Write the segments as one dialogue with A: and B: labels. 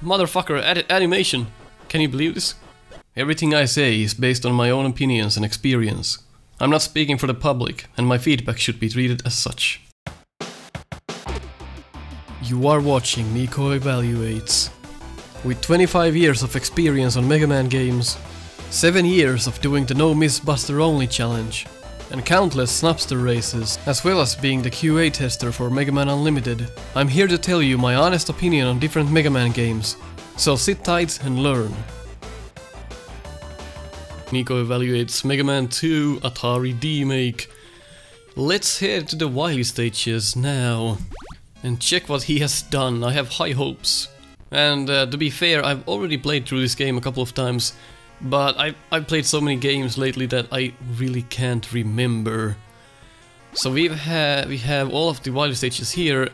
A: Motherfucker, animation! Can you believe this? Everything I say is based on my own opinions and experience. I'm not speaking for the public, and my feedback should be treated as such. You are watching Nico Evaluates. With 25 years of experience on Mega Man games, 7 years of doing the No Miss Buster Only challenge, and countless Snupster races, as well as being the QA tester for Mega Man Unlimited, I'm here to tell you my honest opinion on different Mega Man games, so sit tight and learn. Nico Evaluates Mega Man 2 Atari D-Make. Let's head to the Wily stages now and check what he has done. I have high hopes. And to be fair, I've already played through this game a couple of times, but I've played so many games lately that I really can't remember. So we have all of the Wily stages here,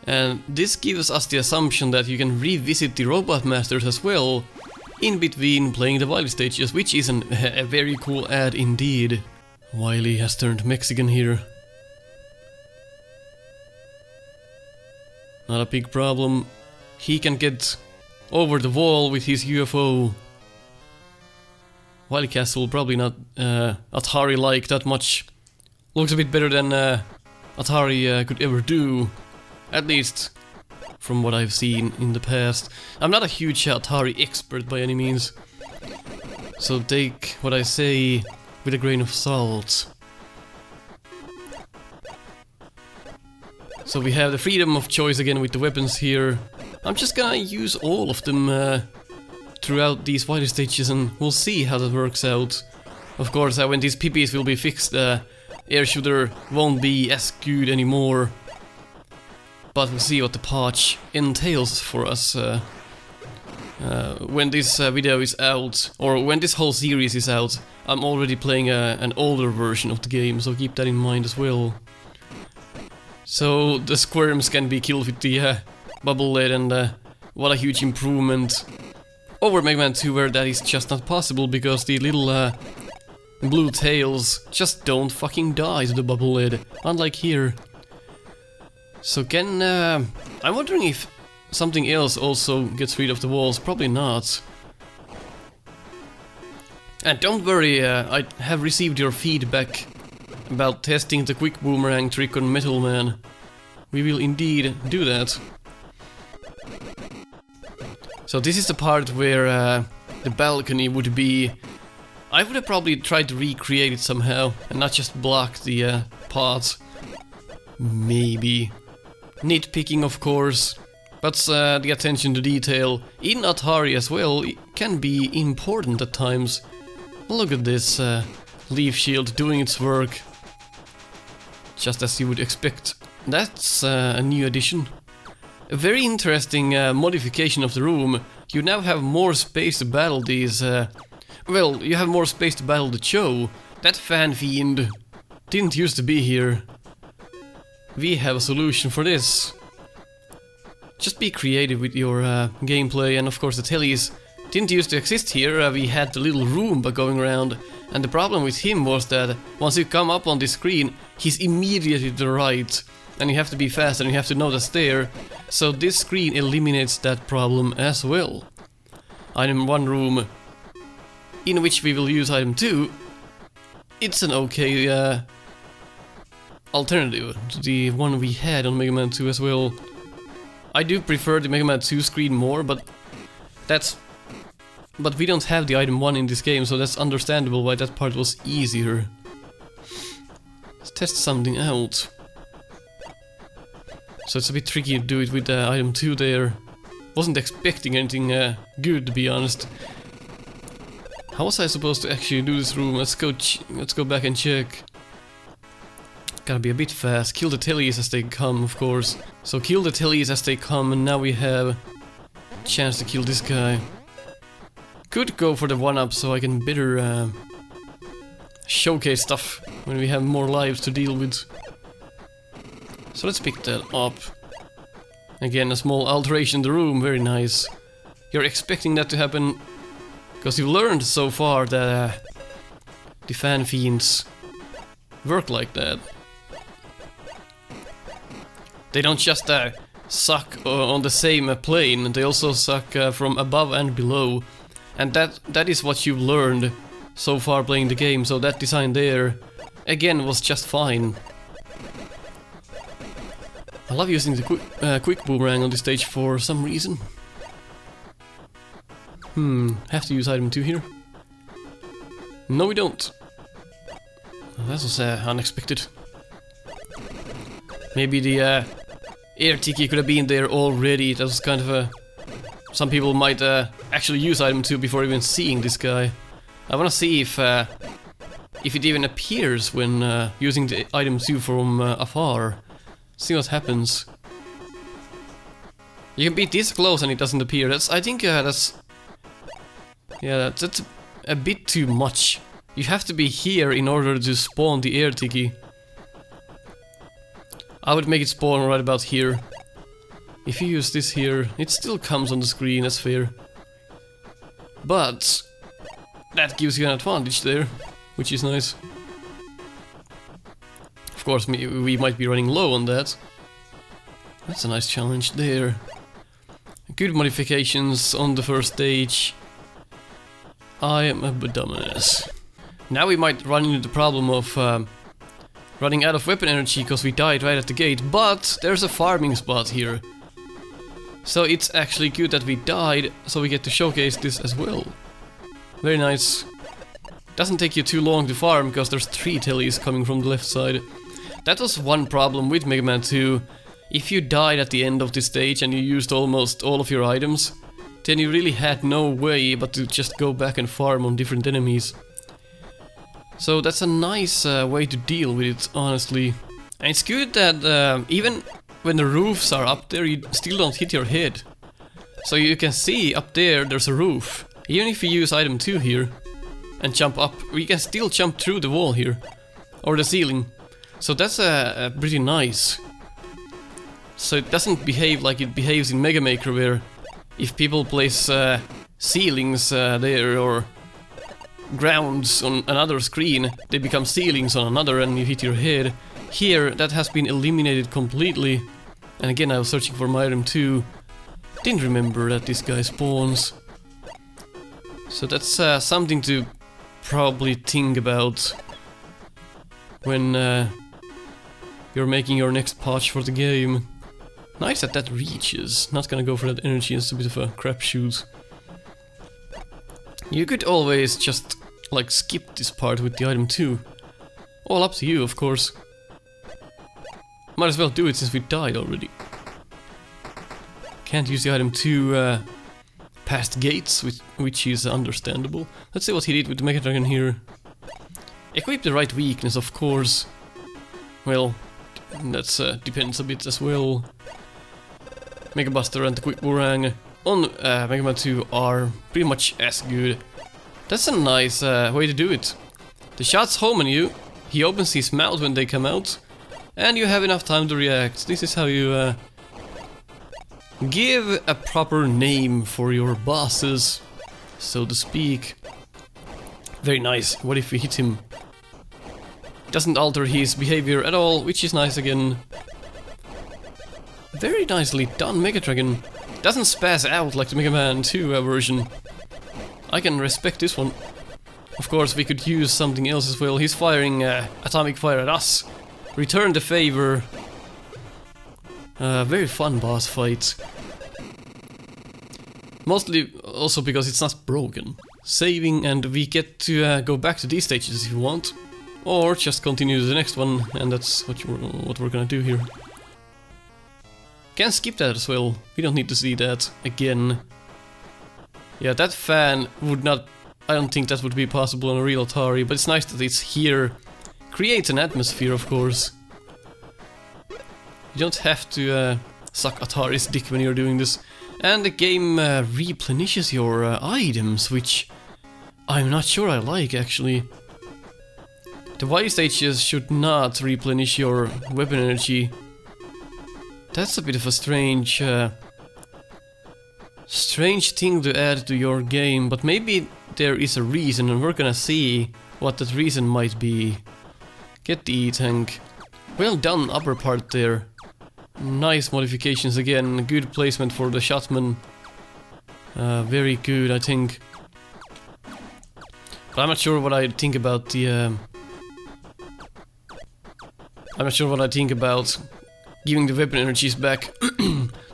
A: and this gives us the assumption that you can revisit the Robot Masters as well in between playing the Wily stages, which is a very cool add indeed. Wily has turned Mexican here. Not a big problem. He can get over the wall with his UFO. Wily Castle probably not Atari-like that much. Looks a bit better than Atari could ever do. At least from what I've seen in the past. I'm not a huge Atari expert by any means, so take what I say with a grain of salt. So we have the freedom of choice again with the weapons here. I'm just gonna use all of them throughout these Wily stages, and we'll see how that works out. Of course, when these PPs will be fixed, air shooter won't be as good anymore. But we'll see what the patch entails for us when this video is out, or when this whole series is out. I'm already playing an older version of the game, so keep that in mind as well. So the squirms can be killed with the bubble lead, and what a huge improvement over Mega Man 2, where that is just not possible because the little blue tails just don't fucking die to the bubble lead, unlike here. So I'm wondering if something else also gets rid of the walls. Probably not. And don't worry, I have received your feedback about testing the quick boomerang trick on Metal Man. We will indeed do that. So this is the part where the balcony would be... I would have probably tried to recreate it somehow and not just block the path. Maybe. Nitpicking, of course, but the attention to detail in Atari as well can be important at times. Look at this leaf shield doing its work, just as you would expect. That's a new addition. A very interesting modification of the room. You now have more space to battle these... well, you have more space to battle the Cho. That fan fiend didn't used to be here. We have a solution for this. Just be creative with your gameplay, and of course the tellies didn't used to exist here. We had the little Roomba going around, and the problem with him was that once you come up on the screen, he's immediately to the right, and you have to be fast and you have to know that's there. So this screen eliminates that problem as well. Item 1 room, in which we will use item 2, it's an okay alternative to the one we had on Mega Man 2 as well. I do prefer the Mega Man 2 screen more, but we don't have the item 1 in this game, so that's understandable why that part was easier. Let's test something out. So it's a bit tricky to do it with item 2 there. Wasn't expecting anything good, to be honest. How was I supposed to actually do this room? Let's go back and check. Gotta be a bit fast. Kill the tellies as they come, of course. So kill the tellies as they come, and now we have a chance to kill this guy. Could go for the 1-up so I can better showcase stuff when we have more lives to deal with. So let's pick that up. Again, a small alteration in the room, very nice. You're expecting that to happen because you've learned so far that the fan fiends work like that. They don't just suck on the same plane. They also suck from above and below. And that is what you've learned so far playing the game, so that design there, again, was just fine. I love using the quick boomerang on this stage for some reason. Have to use item 2 here? No, we don't. Oh, that was unexpected. Maybe the air tiki could have been there already. That was kind of a... Some people might actually use item 2 before even seeing this guy. I wanna see if it even appears when using the item 2 from afar. See what happens. You can be this close and it doesn't appear. I think that's a bit too much. You have to be here in order to spawn the air tiki. I would make it spawn right about here. If you use this here, it still comes on the screen, that's fair. But that gives you an advantage there, which is nice. Of course, we might be running low on that. That's a nice challenge there. Good modifications on the first stage. I am a dumbass. Now we might run into the problem of running out of weapon energy because we died right at the gate, but there's a farming spot here. So it's actually good that we died, so we get to showcase this as well. Very nice. Doesn't take you too long to farm because there's 3 tellies coming from the left side. That was one problem with Mega Man 2. If you died at the end of this stage and you used almost all of your items, then you really had no way but to just go back and farm on different enemies. So that's a nice way to deal with it, honestly. And it's good that even when the roofs are up there, you still don't hit your head. So you can see up there, there's a roof. Even if you use item 2 here and jump up, we can still jump through the wall here. Or the ceiling. So that's pretty nice. So it doesn't behave like it behaves in Mega Maker, where if people place ceilings there or grounds on another screen, they become ceilings on another and you hit your head. Here, that has been eliminated completely. And again, I was searching for my item 2. Didn't remember that this guy spawns. So that's something to probably think about when you're making your next patch for the game. Nice that that reaches. Not gonna go for that energy, it's a bit of a crapshoot. You could always just, like, skip this part with the item 2. All up to you, of course. Might as well do it since we died already. Can't use the item 2 past gates, which is understandable. Let's see what he did with the Mega Dragon here. Equip the right weakness, of course. Well, that's depends a bit as well. Mega Buster and the Quick Boomerang on Mega Man 2 are pretty much as good. That's a nice way to do it. The shots home on you, he opens his mouth when they come out, and you have enough time to react. This is how you give a proper name for your bosses, so to speak. Very nice. What if we hit him? Doesn't alter his behavior at all, which is nice again. Very nicely done, Mega Dragon. Doesn't spaz out like the Mega Man 2 version. I can respect this one. Of course, we could use something else as well. He's firing atomic fire at us. Return the favor. Very fun boss fight. Mostly also because it's not broken. Saving, and we get to go back to these stages if you want. Or just continue to the next one, and that's what we're gonna do here. Can skip that as well. We don't need to see that again. Yeah, that fan would not... I don't think that would be possible on a real Atari, but it's nice that it's here. Creates an atmosphere, of course. You don't have to suck Atari's dick when you're doing this. And the game replenishes your items, which I'm not sure I like, actually. The Y stages should not replenish your weapon energy. That's a bit of a strange thing to add to your game, but maybe there is a reason, and we're gonna see what that reason might be. Get the E-Tank. Well done, upper part there. Nice modifications again, good placement for the shotman. Very good, I think. But I'm not sure what I think about the... I'm not sure what I think about giving the weapon energies back.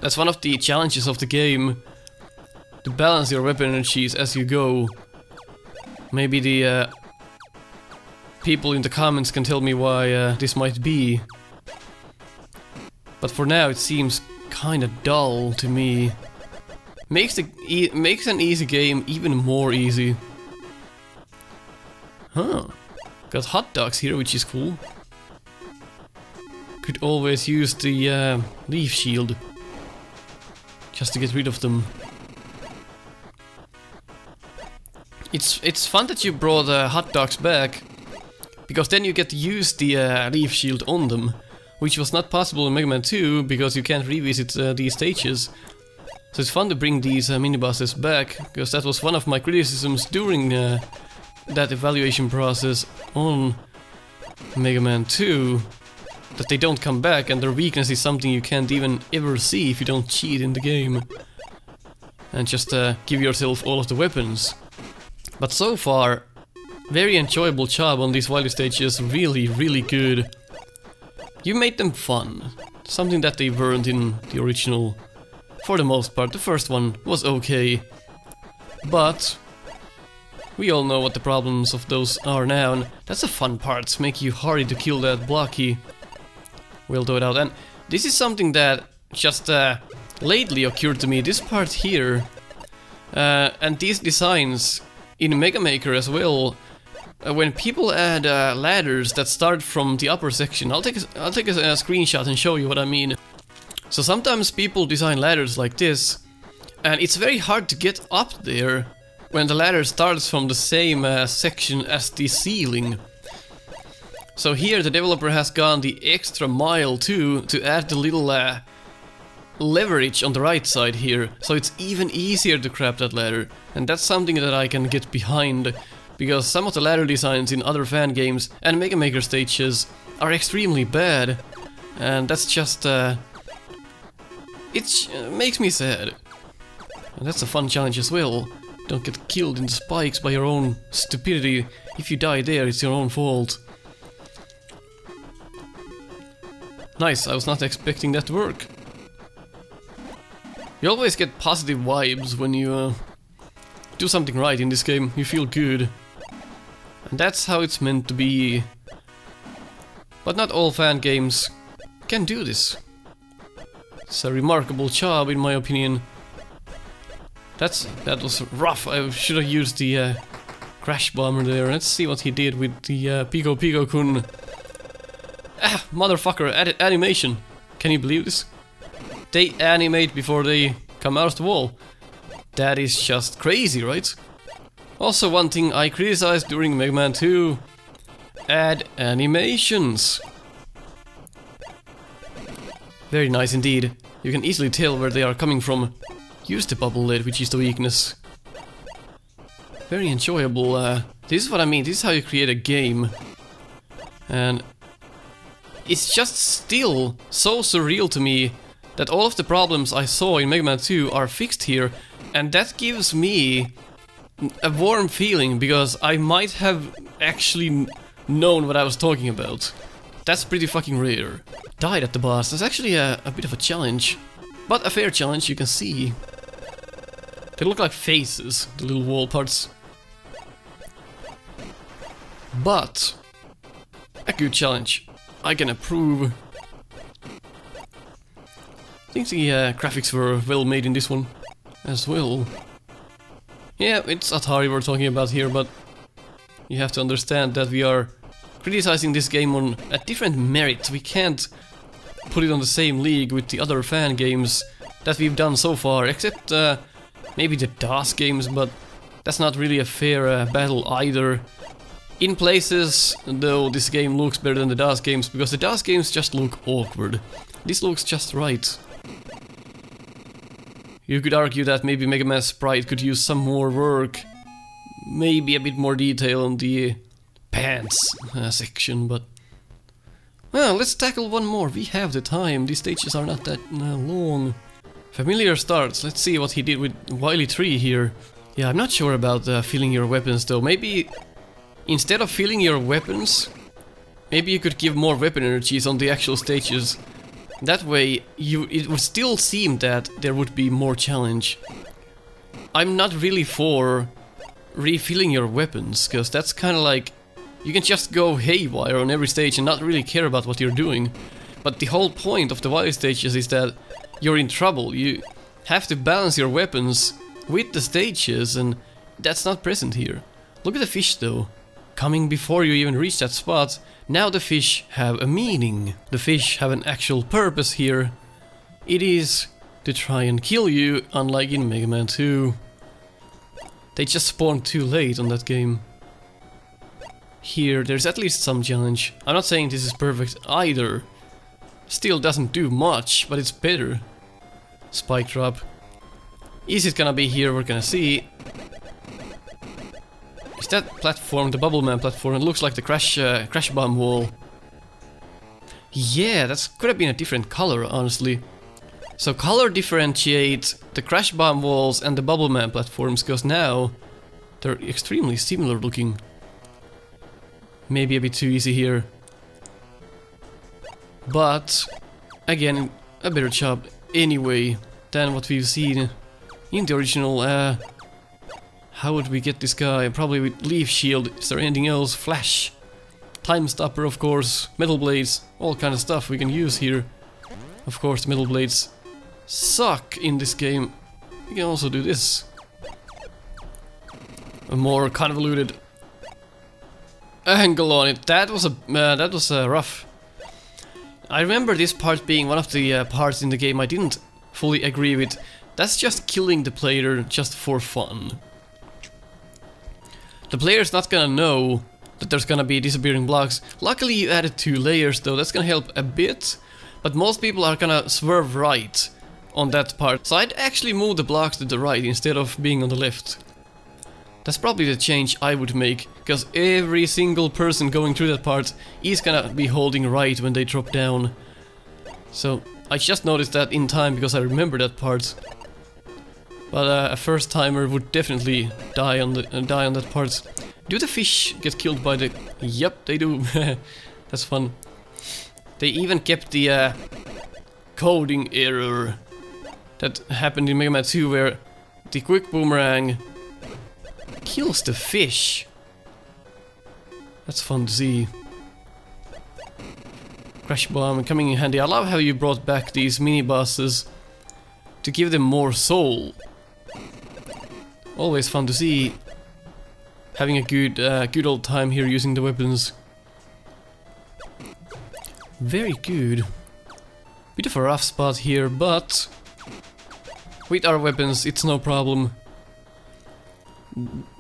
A: That's one of the challenges of the game. To balance your weapon energies as you go. Maybe the people in the comments can tell me why this might be. But for now it seems kinda dull to me. Makes an easy game even more easy. Huh. Got hot dogs here, which is cool. Could always use the leaf shield. Just to get rid of them. It's fun that you brought hot dogs back. Because then you get to use the leaf shield on them. Which was not possible in Mega Man 2, because you can't revisit these stages. So it's fun to bring these mini-bosses back, because that was one of my criticisms during that evaluation process on Mega Man 2. That they don't come back, and their weakness is something you can't even ever see if you don't cheat in the game. And just give yourself all of the weapons. But so far, very enjoyable job on these Wily stages, really, really good. You made them fun, something that they weren't in the original. For the most part, the first one was okay, but we all know what the problems of those are now, and that's the fun part, make you hurry to kill that blocky. We'll do it out, and this is something that just lately occurred to me, this part here, and these designs in Mega Maker as well. When people add ladders that start from the upper section, I'll take a screenshot and show you what I mean. So sometimes people design ladders like this, and it's very hard to get up there when the ladder starts from the same section as the ceiling. So here the developer has gone the extra mile too to add the little leverage on the right side here, so it's even easier to grab that ladder, and that's something that I can get behind. Because some of the ladder designs in other fan games and Mega Maker stages are extremely bad. And that's just... it makes me sad. And that's a fun challenge as well. Don't get killed in the spikes by your own stupidity. If you die there, it's your own fault. Nice, I was not expecting that to work. You always get positive vibes when you do something right in this game. You feel good. And that's how it's meant to be. But not all fan games can do this. It's a remarkable job in my opinion. That was rough. I should have used the Crash Bomber there. Let's see what he did with the Pico Pico-kun. Ah, motherfucker, animation. Can you believe this? They animate before they come out of the wall. That is just crazy, right? Also, one thing I criticized during Mega Man 2, add animations. Very nice indeed. You can easily tell where they are coming from. Use the bubble lid, which is the weakness. Very enjoyable. This is what I mean, this is how you create a game. And it's just still so surreal to me that all of the problems I saw in Mega Man 2 are fixed here, and that gives me a warm feeling, because I might have actually known what I was talking about. That's pretty fucking rare. Died at the boss. That's actually a bit of a challenge. But a fair challenge, you can see. They look like faces, the little wall parts. But a good challenge. I can approve. I think the graphics were well made in this one as well. Yeah, it's Atari we're talking about here, but you have to understand that we are criticizing this game on a different merit. We can't put it on the same league with the other fan games that we've done so far, except maybe the DOS games, but that's not really a fair battle either. In places, though, this game looks better than the DOS games, because the DOS games just look awkward. This looks just right. You could argue that maybe Mega Man Sprite could use some more work, maybe a bit more detail on the pants section, but Well, let's tackle one more. We have the time. These stages are not that long. Familiar starts. Let's see what he did with Wily Tree here. Yeah, I'm not sure about filling your weapons though. Maybe instead of filling your weapons, maybe you could give more weapon energies on the actual stages. That way, it would still seem that there would be more challenge. I'm not really for refilling your weapons, because that's kind of like... You can just go haywire on every stage and not really care about what you're doing. But the whole point of the Wily stages is that you're in trouble. You have to balance your weapons with the stages, and that's not present here. Look at the fish though. Coming before you even reach that spot, now the fish have a meaning. The fish have an actual purpose here. It is to try and kill you, unlike in Mega Man 2. They just spawned too late on that game. Here, there's at least some challenge. I'm not saying this is perfect either. Still doesn't do much, but it's better. Spike drop. Is it gonna be here? We're gonna see. Is that platform, the Bubble Man platform? It looks like the crash bomb wall. Yeah, that could have been a different color, honestly. So color differentiate the crash bomb walls and the Bubble Man platforms, because now they're extremely similar looking. Maybe a bit too easy here. But again, a better job anyway than what we've seen in the original. How would we get this guy? Probably with Leaf Shield. Is there anything else? Flash. Time Stopper, of course. Metal Blades. All kind of stuff we can use here. Of course, Metal Blades suck in this game. We can also do this. A more convoluted angle on it. That was rough. I remember this part being one of the parts in the game I didn't fully agree with. That's just killing the player just for fun. The player's not gonna know that there's gonna be disappearing blocks. Luckily you added 2 layers though, that's gonna help a bit. But most people are gonna swerve right on that part. So I'd actually move the blocks to the right instead of being on the left. That's probably the change I would make, because every single person going through that part is gonna be holding right when they drop down. So I just noticed that in time because I remember that part. But a first timer would definitely die on that part. Do the fish get killed by the... Yep, they do. That's fun. They even kept the coding error that happened in Mega Man 2, where the quick boomerang kills the fish. That's fun to see. Crash bomb coming in handy. I love how you brought back these mini bosses to give them more soul. Always fun to see. Having a good old time here using the weapons. Very good. Bit of a rough spot here, but with our weapons it's no problem.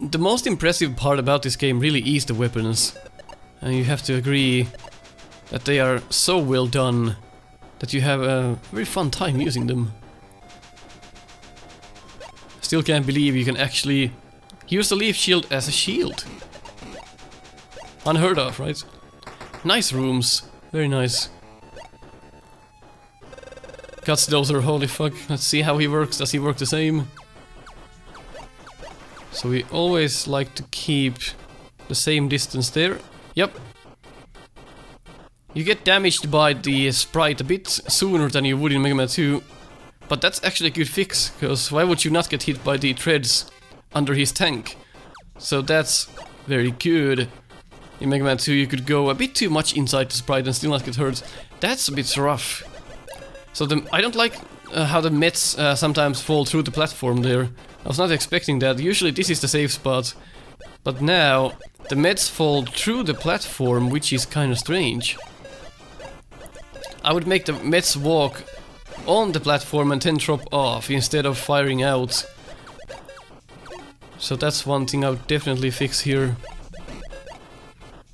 A: The most impressive part about this game really is the weapons. And you have to agree that they are so well done that you have a very fun time using them. Still can't believe you can actually use the Leaf Shield as a shield. Unheard of, right? Nice rooms. Very nice. Gutsdozer, holy fuck. Let's see how he works. Does he work the same? So we always like to keep the same distance there. Yep. You get damaged by the sprite a bit sooner than you would in Mega Man 2. But that's actually a good fix, because why would you not get hit by the treads under his tank? So that's very good. In Mega Man 2 you could go a bit too much inside the sprite and still not get hurt. That's a bit rough. So I don't like how the mets sometimes fall through the platform there. I was not expecting that. Usually this is the safe spot. But now the mets fall through the platform, which is kind of strange. I would make the mets walk on the platform and then drop off instead of firing out. So that's one thing I would definitely fix here.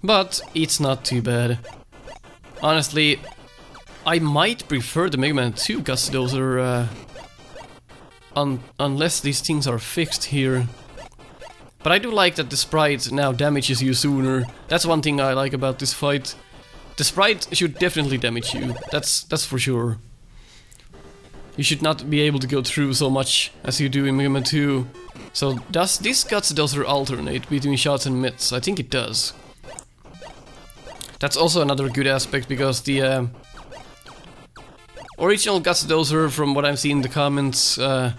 A: But it's not too bad. Honestly, I might prefer the Mega Man 2 Gutsdozer unless these things are fixed here. But I do like that the sprite now damages you sooner. That's one thing I like about this fight. The sprite should definitely damage you, that's for sure. You should not be able to go through so much as you do in Mega Man 2. So does this Guts Dozer alternate between shots and mitts? I think it does. That's also another good aspect, because the original Guts Dozer, from what I've seen in the comments, you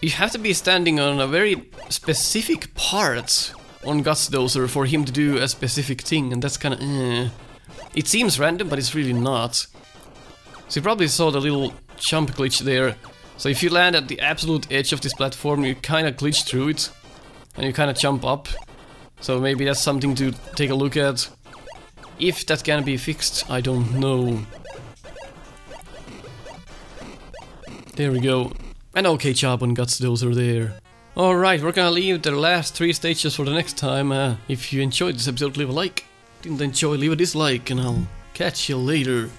A: have to be standing on a very specific part on Guts Dozer for him to do a specific thing, and that's kinda It seems random, but it's really not. So you probably saw the little jump glitch there. So if you land at the absolute edge of this platform, you kinda glitch through it, and you kinda jump up. So maybe that's something to take a look at. If that can be fixed, I don't know. There we go. An okay job on Guts Dozer there. Alright, we're gonna leave the last 3 stages for the next time. If you enjoyed this episode, leave a like. Didn't enjoy, leave a dislike, and I'll catch you later.